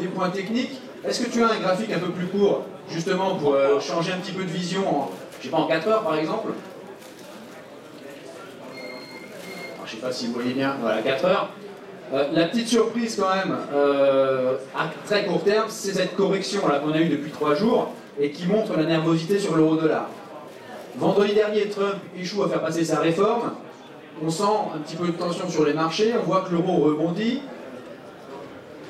des points techniques. Est-ce que tu as un graphique un peu plus court, justement pour changer un petit peu de vision, je sais pas, en 4 heures par exemple? Alors, je sais pas si vous voyez bien, voilà, 4 heures. La petite surprise quand même, à très court terme, c'est cette correction là qu'on a eue depuis 3 jours et qui montre la nervosité sur l'euro-dollar. Vendredi dernier, Trump échoue à faire passer sa réforme. On sent un petit peu de tension sur les marchés, on voit que l'euro rebondit.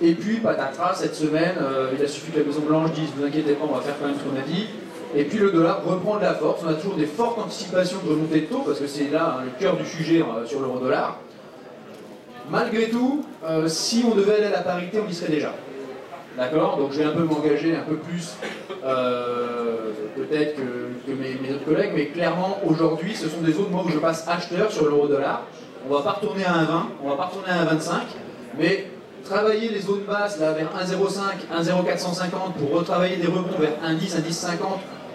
Et puis, patatras, cette semaine, il a suffi que la Maison-Blanche dise « vous inquiétez pas, on va faire quand même ce qu'on a dit ». Et puis le dollar reprend de la force. On a toujours des fortes anticipations de remontée de taux, parce que c'est là le cœur du sujet sur l'euro-dollar. Malgré tout, si on devait aller à la parité, on y serait déjà. D'accord? Donc je vais un peu m'engager un peu plus peut-être que mes autres collègues, mais clairement aujourd'hui ce sont des zones moi, où je passe acheteur sur l'euro-dollar. On ne va pas retourner à 1,20, on ne va pas retourner à 1,25, mais travailler les zones basses là, vers 1,05, 1,0450 pour retravailler des rebonds vers 1,10, 1,1050,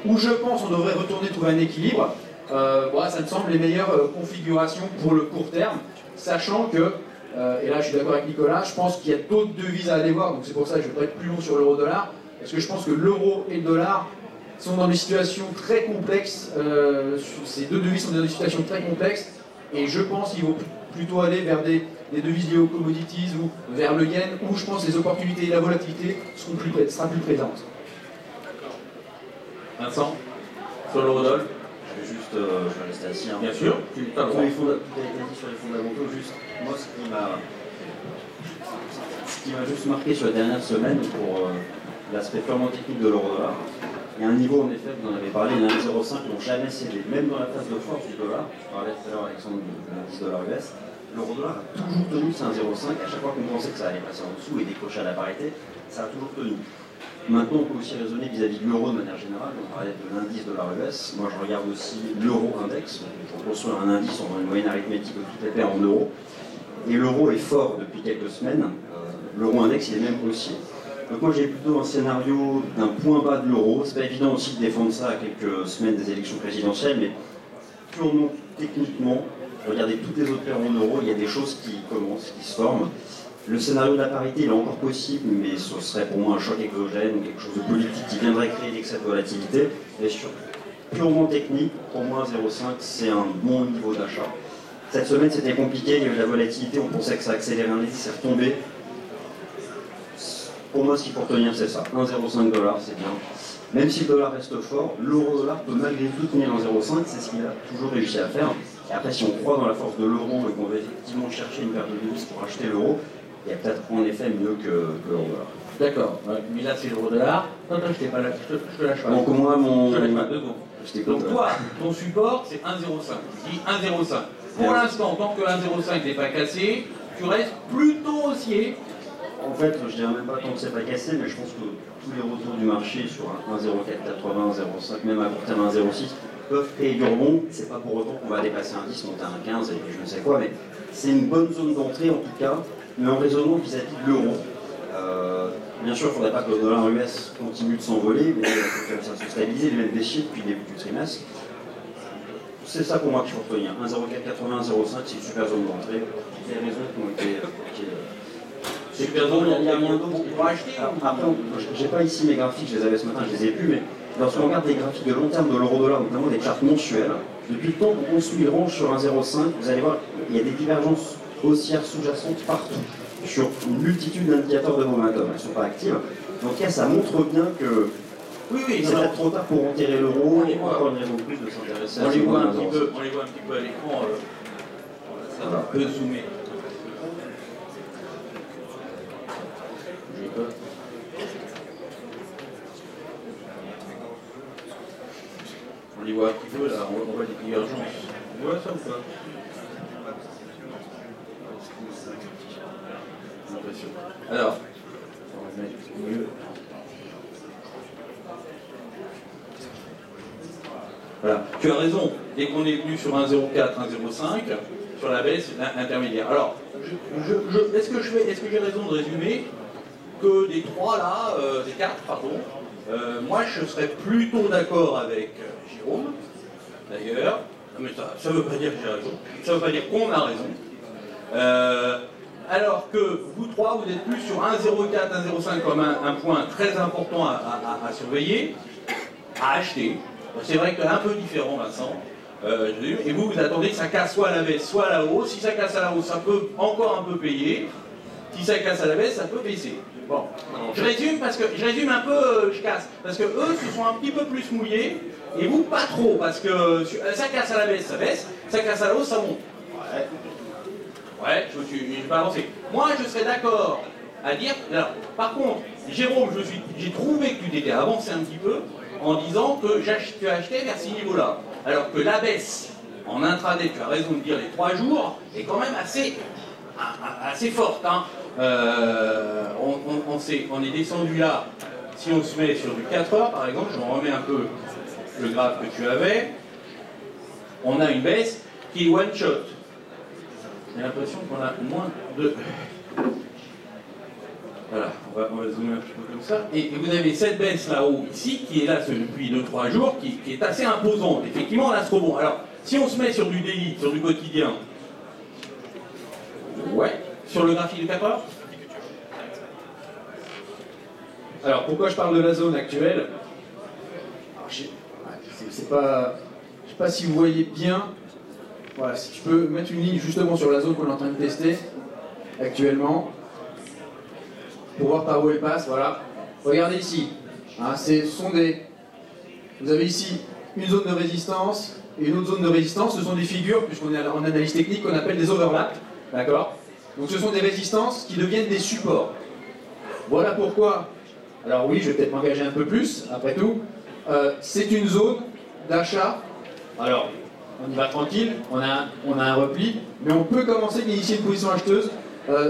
où je pense on devrait retourner trouver un équilibre, voilà, ça me semble les meilleures configurations pour le court terme, sachant que et là je suis d'accord avec Nicolas, je pense qu'il y a d'autres devises à aller voir, donc c'est pour ça que je ne vais pas être plus long sur l'euro-dollar, parce que je pense que l'euro et le dollar sont dans des situations très complexes, ces deux devises sont dans des situations très complexes, et je pense qu'ils vont plutôt aller vers des devises liées aux commodities ou vers le yen, où je pense que les opportunités et la volatilité sera plus présentes. Vincent, sur l'eurodoll? Je vais rester assis. Hein. Bien sûr, tu as le droit. Sur les fondamentaux, juste, moi, ce qui m'a juste marqué sur la dernière semaine pour l'aspect purement technique de l'euro-dollar, il y a un niveau, en effet, vous en avez parlé, il y a un 1,05 qui n'ont jamais cédé, même dans la phase de force du dollar. Je parlais tout à l'heure, Alexandre, de l'indice dollar US. L'euro-dollar a toujours tenu ce 1,05. À chaque fois qu'on pensait que ça allait passer en dessous et décrocher à la parité, ça a toujours tenu. Maintenant, on peut aussi raisonner vis-à-vis de l'euro de manière générale. On parlait de l'indice dollar US. Moi, je regarde aussi l'euro-index. On construit un indice, on a une moyenne arithmétique de tout est fait en euros. Et l'euro est fort depuis quelques semaines. L'euro-index, il est même haussier. Donc moi, j'ai plutôt un scénario d'un point bas de l'euro. C'est pas évident aussi de défendre ça à quelques semaines des élections présidentielles, mais purement techniquement, regardez toutes les autres paires en euros, il y a des choses qui commencent, qui se forment. Le scénario de la parité, il est encore possible, mais ce serait pour moi un choc exogène, quelque chose de politique qui viendrait créer l'excès de volatilité. Et sur purement technique, pour moi 0,5 c'est un bon niveau d'achat. Cette semaine c'était compliqué, il y a eu de la volatilité, on pensait que ça accélérait un indice, c'est retombé. Pour moi ce qu'il faut retenir c'est ça, 1,05 $, c'est bien. Même si le dollar reste fort, l'euro-dollar peut malgré tout tenir 1,05, c'est ce qu'il a toujours réussi à faire. Et après si on croit dans la force de l'euro et qu'on va effectivement chercher une paire de devises pour acheter l'euro, il y a peut-être en effet mieux que l'euro-dollar. D'accord, ouais, mais là c'est l'euro-dollar. Non, je t'ai pas lâché, je te lâche pas. Donc moi mon... Je te lâche pas, 2 secondes. Donc toi, ton support c'est 1,05. Tu dis 1,05. Pour l'instant, tant que 1,05 n'est pas cassé, tu restes plutôt haussier. En fait, je dirais même pas tant que c'est pas cassé, mais je pense que tous les retours du marché sur un 1,0480, 1,05, même à court terme 1,06, peuvent créer du rebond. C'est pas pour autant qu'on va dépasser un 10, monter un 15 et je ne sais quoi, mais c'est une bonne zone d'entrée en tout cas, mais en raisonnant vis-à-vis de l'euro. Bien sûr, il ne faudrait pas que le dollar US continue de s'envoler, mais il faut que ça se stabilise, les mêmes déchets depuis le début du trimestre. C'est ça pour moi qu'il faut retenir. 1,0480, 1,05, c'est une super zone d'entrée. Les raisons qui ont été évoquées. C'est super zone, il y a rien d'autre pour acheter. Après, j'ai pas ici mes graphiques, je les avais ce matin, je les ai plus, mais lorsqu'on regarde des graphiques de long terme de l'euro-dollar, notamment des chartes mensuelles, depuis le temps qu'on construit le range sur 1,05, vous allez voir, il y a des divergences haussières sous-jacentes partout, sur une multitude d'indicateurs de momentum. Elles ne sont pas actives. Donc, ça montre bien que oui, c'est peut-être trop tard pour enterrer l'euro, et encore une raison de plus de s'intéresser à on ces les voit un moments. petit peu, on les voit un petit peu à l'écran, ça va un peu zoomer. On les voit un petit peu là, on voit des divergences. On voit ça ou pas? L'impression. Alors, on va mettre mieux. Voilà, tu as raison, dès qu'on est venu sur 1,04, 1,05, sur la baisse intermédiaire. Alors, est-ce que j'ai raison de résumer que des 3 là, des 4, pardon, moi je serais plutôt d'accord avec Jérôme, d'ailleurs, mais ça ne veut pas dire que j'ai raison, ça ne veut pas dire qu'on a raison. alors que vous trois, vous êtes plus sur 1,04, 1,05 comme un point très important à surveiller, à acheter. C'est vrai que c'est un peu différent, Vincent. Et vous attendez que ça casse soit à la baisse, soit à la hausse. Si ça casse à la hausse, ça peut encore un peu payer. Si ça casse à la baisse, ça peut baisser. Bon, je résume un peu, je casse. Parce que eux se sont un petit peu plus mouillés, et vous pas trop, parce que ça casse à la baisse, ça baisse, ça casse à la hausse, ça monte. Ouais, je vais pas avancer. Moi, je serais d'accord à dire. Alors, par contre, Jérôme, j'ai trouvé que tu t'étais avancé un petit peu en disant que tu achetais vers ces niveaux-là. Alors que la baisse en intraday, tu as raison de dire les 3 jours, est quand même assez forte. Hein. On est descendu là, si on se met sur du 4 heures par exemple, je remets un peu le graphe que tu avais, on a une baisse qui est one shot. J'ai l'impression qu'on a moins de... Voilà, on va zoomer un petit peu comme ça. Et vous avez cette baisse là-haut, ici, qui est là depuis 2-3 jours, qui est assez imposante. Effectivement, là, c'est bon. Alors, si on se met sur du daily, sur du quotidien, ouais, sur le graphique de 4 heures. Alors, pourquoi je parle de la zone actuelle? Je sais pas si vous voyez bien. Voilà, si tu peux mettre une ligne justement sur la zone qu'on est en train de tester actuellement, pour voir par où elle passe, voilà. Regardez ici, hein, vous avez ici une zone de résistance et une autre zone de résistance. Ce sont des figures, puisqu'on est en analyse technique, qu'on appelle des overlaps, d'accord? Donc ce sont des résistances qui deviennent des supports. Voilà pourquoi, alors oui, je vais peut-être m'engager un peu plus, après tout, c'est une zone d'achat. Alors, on y va tranquille, on a un repli, mais on peut commencer d'initier une position acheteuse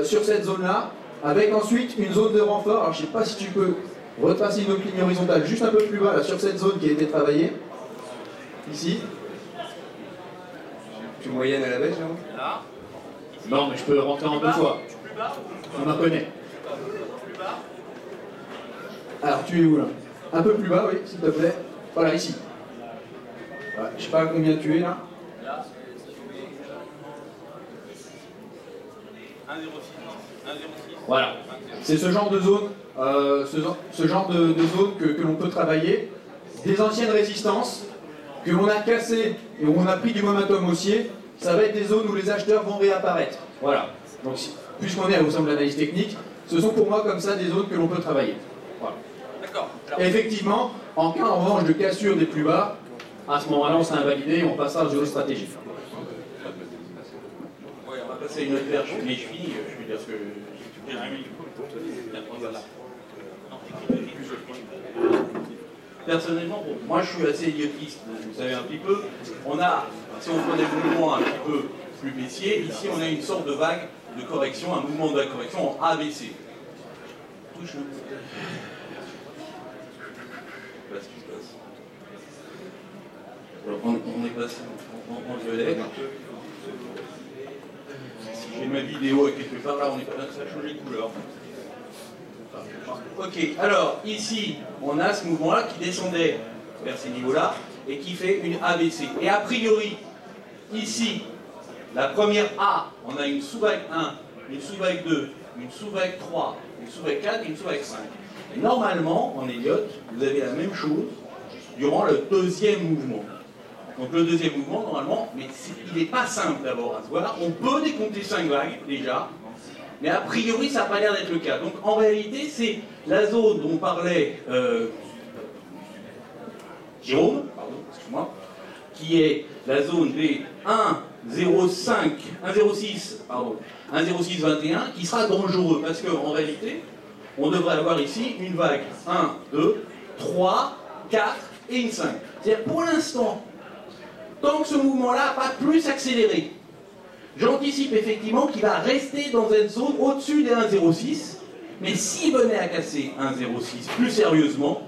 sur cette zone-là, avec ensuite une zone de renfort. Alors je ne sais pas si tu peux retracer une autre ligne horizontale juste un peu plus bas, là, sur cette zone qui a été travaillée, ici. Tu moyennes à la baisse, Jérôme? Là. Non, mais je peux rentrer en 2 fois. On en connaît. Plus bas. Alors tu es où là? Un peu plus bas, oui, s'il te plaît. Voilà, ici. Ouais, je sais pas combien tu es là. Là, 1,06. Voilà. C'est ce genre de zone, ce genre de zone que l'on peut travailler. Des anciennes résistances que l'on a cassées et où on a pris du momentum haussier, ça va être des zones où les acheteurs vont réapparaître. Voilà. Donc, puisqu'on est au sein de l'analyse technique, ce sont pour moi comme ça des zones que l'on peut travailler. Voilà. D'accord. Et effectivement, en cas en revanche de cassure des plus bas, à ce moment-là, on sera invalidé et on passera à la géostratégie. Ouais, on va passer à une autre verge. Les chevilles, je veux dire ce que... Personnellement, bon, moi je suis assez idiotiste, vous savez un petit peu. Si on prend des mouvements un petit peu plus baissiers, ici on a une sorte de vague de correction, un mouvement de la correction en ABC. Touche un peu. Alors, on est passé en violet. Si j'ai ma vidéo à quelque part, là, ça a changé de couleur. Ok, alors ici, on a ce mouvement-là qui descendait vers ces niveaux-là et qui fait une ABC. Et a priori, ici, la première A, on a une sous-vague 1, une sous-vague 2, une sous-vague 3, une sous-vague 4 et une sous-vague 5. Et normalement, en Elliott, vous avez la même chose durant le deuxième mouvement. Donc le deuxième mouvement, normalement, mais il n'est pas simple d'abord à se voir. On peut décompter 5 vagues, déjà, mais a priori, ça n'a pas l'air d'être le cas. Donc en réalité, c'est la zone dont parlait Jérôme, pardon, excuse-moi, qui est la zone des 1,0621, qui sera dangereux, parce qu'en réalité, on devrait avoir ici une vague 1, 2, 3, 4 et une 5. C'est-à-dire, pour l'instant, tant que ce mouvement-là n'a pas plus accéléré, j'anticipe effectivement qu'il va rester dans cette zone au-dessus des 1,06, mais s'il venait à casser 1,06 plus sérieusement,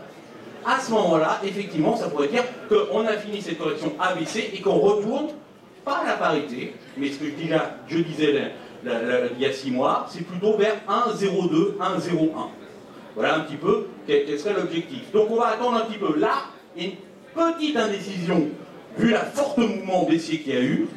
à ce moment-là, effectivement, ça pourrait dire qu'on a fini cette correction ABC et qu'on retourne, pas à la parité, mais ce que je disais il y a 6 mois, c'est plutôt vers 1,02, 1,01. Voilà un petit peu quel serait l'objectif. Donc on va attendre un petit peu. Là, une petite indécision, vu la forte mouvement baissier qu'il y a eu.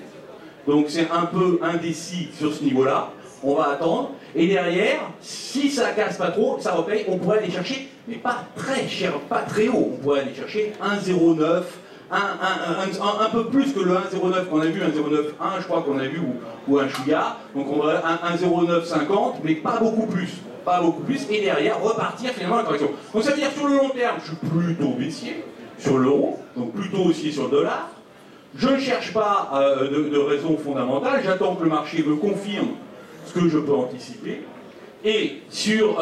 Donc c'est un peu indécis sur ce niveau-là. on va attendre, et derrière, si ça casse pas trop, ça repaye, on pourrait aller chercher, mais pas très cher, pas très haut, on pourrait aller chercher 1,09, un peu plus que le 1,09 qu'on a vu, 1,09,1 je crois qu'on a vu, ou un Shuya, donc on va 1,0950, mais pas beaucoup plus. Pas beaucoup plus, et derrière repartir finalement la correction. Donc ça veut dire sur le long terme, je suis plutôt baissier sur l'euro, donc plutôt aussi sur le dollar. Je ne cherche pas de raison fondamentale, j'attends que le marché me confirme ce que je peux anticiper. Et sur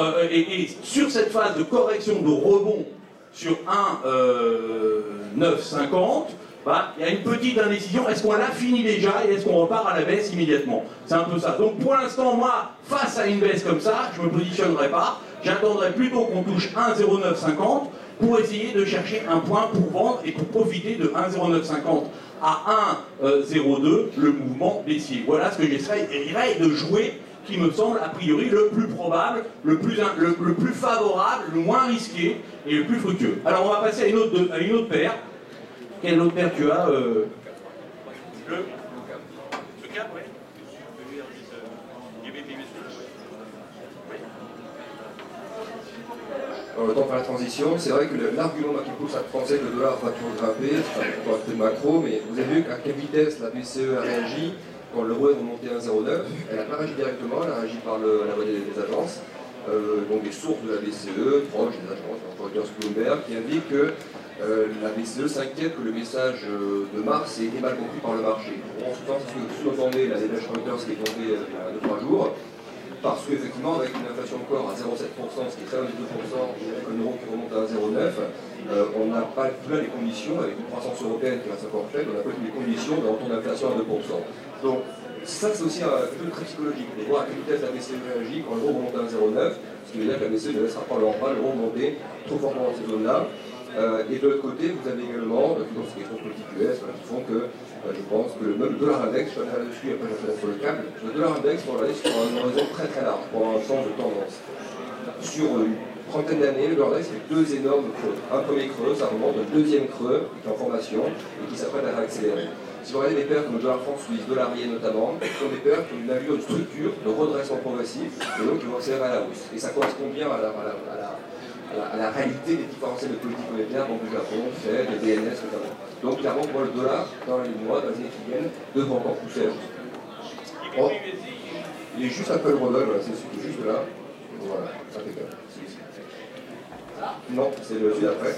cette phase de correction de rebond sur 1,950, bah, il y a une petite indécision, est-ce qu'on l'a fini déjà et est-ce qu'on repart à la baisse immédiatement? C'est un peu ça. Donc pour l'instant, moi, face à une baisse comme ça, je ne me positionnerai pas, j'attendrai plutôt qu'on touche 1,0950 pour essayer de chercher un point pour vendre et pour profiter de 1,0950 à 1,02, le mouvement baissier. Voilà ce que j'essaierai de jouer, qui me semble a priori le plus probable, le plus favorable, le moins risqué et le plus fructueux. Alors on va passer à une autre paire. Quelle autre paire tu as le cap, oui. Alors, le temps de faire la transition, c'est vrai que l'argument qui pousse à penser que le dollar va toujours grimper, c'est un peu macro, mais vous avez vu qu'à quelle vitesse la BCE a réagi quand l'euro est remonté à 1,09. Elle n'a pas réagi directement, elle a réagi par la voie des agences, donc des sources de la BCE, proches des agences, Reuters, Bloomberg, qui indiquent que la BCE s'inquiète que le message de mars ait été mal compris par le marché. En ce temps, c'est ce que sous-entendait la dépêche Reuters qui est tombée il y a 2-3 jours. Parce qu'effectivement, avec une inflation de corps à 0,7%, ce qui est très loin du 2%, et avec un euro qui remonte à 1,09, on n'a pas plus les conditions, avec une croissance européenne qui reste encore faible, on n'a pas les conditions d'un retour d'inflation à 2%. Donc, ça, c'est aussi quelque chose de très psychologique, de voir à quelle vitesse la BCE réagit quand l'euro remonte à 1,09, ce qui veut dire que la BCE ne laissera pas l'euro monter trop fortement dans ces zones-là. Et de l'autre côté, vous avez également, dans ces questions politiques US, qui font que je pense que même le dollar index, je vais aller là-dessus, après je vais sur le câble, le dollar index, on va aller sur un horizon très très large, pour un sens de tendance. Sur une trentaine d'années, le dollar index fait deux énormes creux. Un premier creux, ça remonte, un deuxième creux, qui est en formation, et qui s'apprête à réaccélérer. Si vous regardez les paires comme le dollar franc suisse, dollar yen notamment, ce sont des paires qui ont une allure, une structure de redressement progressif, et donc qui vont accélérer à la hausse. Et ça correspond bien à la réalité des différentiels de politique monétaire, donc du Japon, Fed, des DNS notamment. Donc clairement, pour le dollar, dans les mois, dans les années qui viennent, devrait encore pousser à la hausse. Oh, il est juste un peu le rebelle, voilà, c'est celui qui est juste là. Voilà, impeccable. Non, c'est le celui d'après.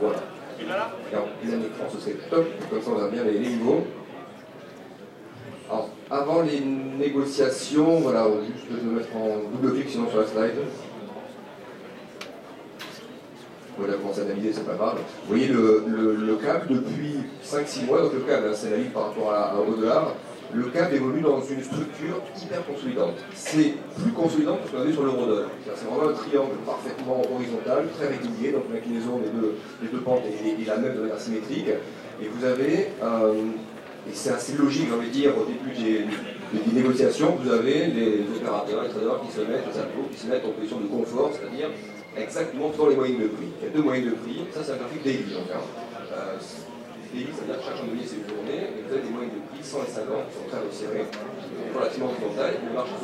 Voilà. Alors, les années écran, ce serait top, comme ça on a bien les niveaux. Alors, avant les négociations, voilà, on va juste me mettre en double clic sinon sur la slide. Voilà, commencer à analyser, c'est pas grave. Vous voyez le CAC depuis 5-6 mois, donc le CAC, c'est la ligne par rapport au dollar. Le CAC évolue dans une structure hyper consolidante. C'est plus consolidant que ce qu'on a vu sur l'euro-dollar. C'est vraiment un triangle parfaitement horizontal, très régulier, donc l'inclinaison des deux pentes est la même de manière symétrique. Et vous avez, et c'est assez logique, j'ai envie de dire, au début des négociations, vous avez les opérateurs, les traders qui se mettent en position de confort, c'est-à-dire exactement dans les moyennes de prix. Il y a deux moyennes de prix, ça c'est un graphique daily donc. Daily, c'est-à-dire que chaque journée c'est une journée, et vous avez des moyennes de prix 100 et 50 qui sont très resserrées, relativement horizontales, et le marché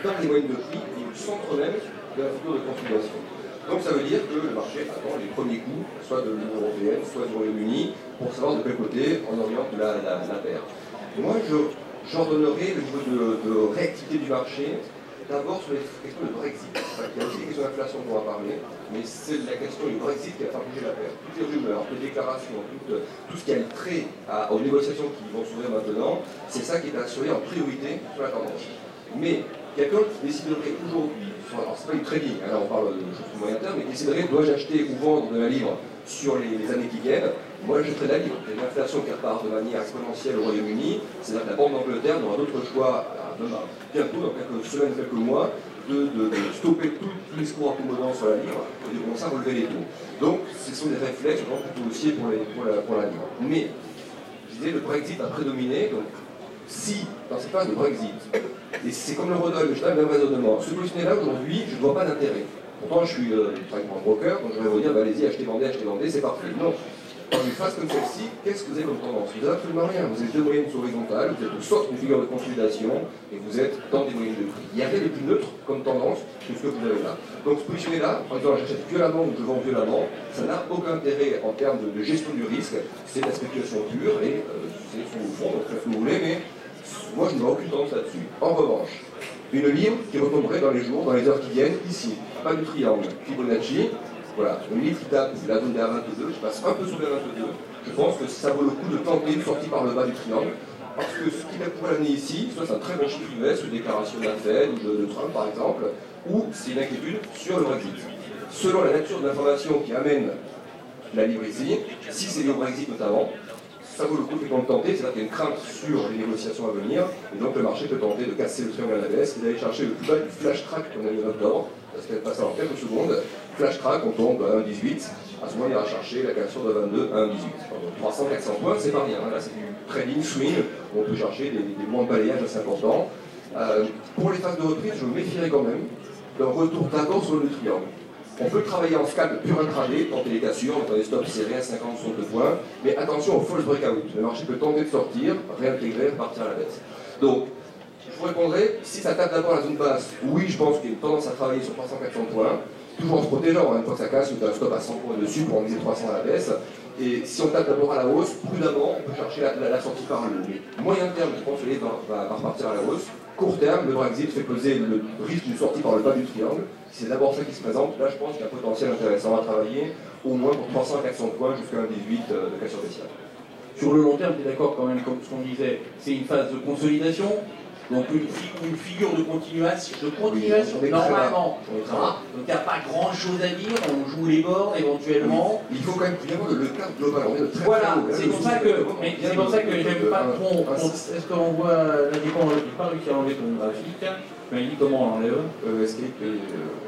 dans les moyennes de prix, il centre même de la figure de consolidation. Donc ça veut dire que le marché attend les premiers coups, soit de l'Union Européenne, soit du Royaume-Uni, pour savoir de quel côté on oriente la paire. Moi, j'ordonnerai le niveau de réactivité du marché d'abord sur les questions de Brexit. Il y a aussi des questions d'inflation dont on va parler, mais c'est la question du Brexit qui va faire bouger la paire. Toutes les rumeurs, toutes les déclarations, tout ce qui a trait aux négociations qui vont s'ouvrir maintenant, c'est ça qui est assuré en priorité sur la tendance. Mais quelqu'un qui déciderait aujourd'hui, alors c'est pas une trading, là on parle de choses plus moyen terme, mais qui déciderait dois-je acheter ou vendre de la livre sur les années qui viennent, moi j'achèterai de la livre. Il y a une inflation qui repart de manière exponentielle au Royaume-Uni, c'est-à-dire que la Banque d'Angleterre n'aura d'autre choix bientôt, dans quelques semaines, quelques mois, de stopper tous les discours accommodants sur la livre et de commencer à relever les taux. Donc ce sont des réflexes plutôt haussiers pour la livre. Mais je disais, le Brexit a prédominé, donc si dans cette phase de Brexit, et c'est comme le Rodol, je donne le même raisonnement, se positionner là aujourd'hui, je ne vois pas d'intérêt. Pourtant je suis travaille pour un broker, donc je vais vous dire, bah, allez-y, achetez, vendez, c'est parfait. Non. Dans une phase comme celle-ci, qu'est-ce que vous avez comme tendance? Vous n'avez absolument rien. Vous êtes deux moyennes horizontales, vous êtes soit une figure de consolidation et vous êtes dans des moyennes de prix. Il n'y a rien de plus neutre comme tendance que ce que vous avez là. Donc se positionner là, en disant j'achète violemment ou je vends violemment, ça n'a aucun intérêt en termes de gestion du risque. C'est de la spéculation pure et c'est sur le fond, donc faites ce que vous voulez, mais moi je n'ai aucune tendance là-dessus. En revanche, une ligne qui retomberait dans les jours, dans les heures qui viennent, ici, pas du triangle, Fibonacci. Voilà, une ligne qui tape, c'est la zone des A22, je passe un peu sous les 22. Je pense que ça vaut le coup de tenter une sortie par le bas du triangle, parce que ce qui pourrait l'amener ici, soit c'est un très bon chiffre US, une déclaration de la Fed ou de Trump par exemple, ou c'est une inquiétude sur le Brexit. Selon la nature de l'information qui amène la livre ici, si c'est le Brexit notamment, ça vaut le coup de tenter, c'est-à-dire qu'il y a une crainte sur les négociations à venir, et donc le marché peut tenter de casser le triangle à la baisse et d'aller chercher le plus bas du flash crack qu'on a eu en octobre, parce qu'elle passe en quelques secondes. Flash crack, on tombe à 1,18, à ce moment il ira chercher la cassure de 22 à 1,18. 300-400 points, c'est pas rien, là c'est du trading swing, on peut chercher des mois de balayage assez importants. Pour les phases de reprise, je me méfierais quand même d'un retour d'accord sur le triangle. On peut travailler en scalp pur intraday, tenter les cassures, on des stops serrés à 50-60 points, mais attention au false breakout. Le marché peut tenter de sortir, réintégrer, repartir à la baisse. Donc, je vous répondrai, si ça tape d'abord la zone basse, oui, je pense qu'il y a une tendance à travailler sur 300-400 points, toujours en se protégeant, une fois que ça casse, on a un stop à 100 points dessus pour en viser 300 à la baisse. Et si on tape d'abord à la hausse, prudemment, on peut chercher la sortie par le haut. Mais moyen terme, je pense que les va repartir à la hausse. Court terme, le Brexit fait peser le risque d'une sortie par le bas du triangle. Si c'est d'abord ça qui se présente, là je pense qu'il y a un potentiel intéressant à travailler, au moins pour 300 à 400 points jusqu'à un 18 de cassure baissière. Sur le long terme, tu es d'accord quand même, comme ce qu'on disait, c'est une phase de consolidation, donc une figure de continuation, normalement. Donc il n'y a pas grand chose à dire, on joue les bords éventuellement. Il faut quand même vraiment le cadre global. Voilà, c'est pour ça que j'aime pas trop. Est-ce qu'on voit la dépense? Je n'ai pas réussi à enlever ton graphique. Tu m'as dit comment on l'enlève? Escape et.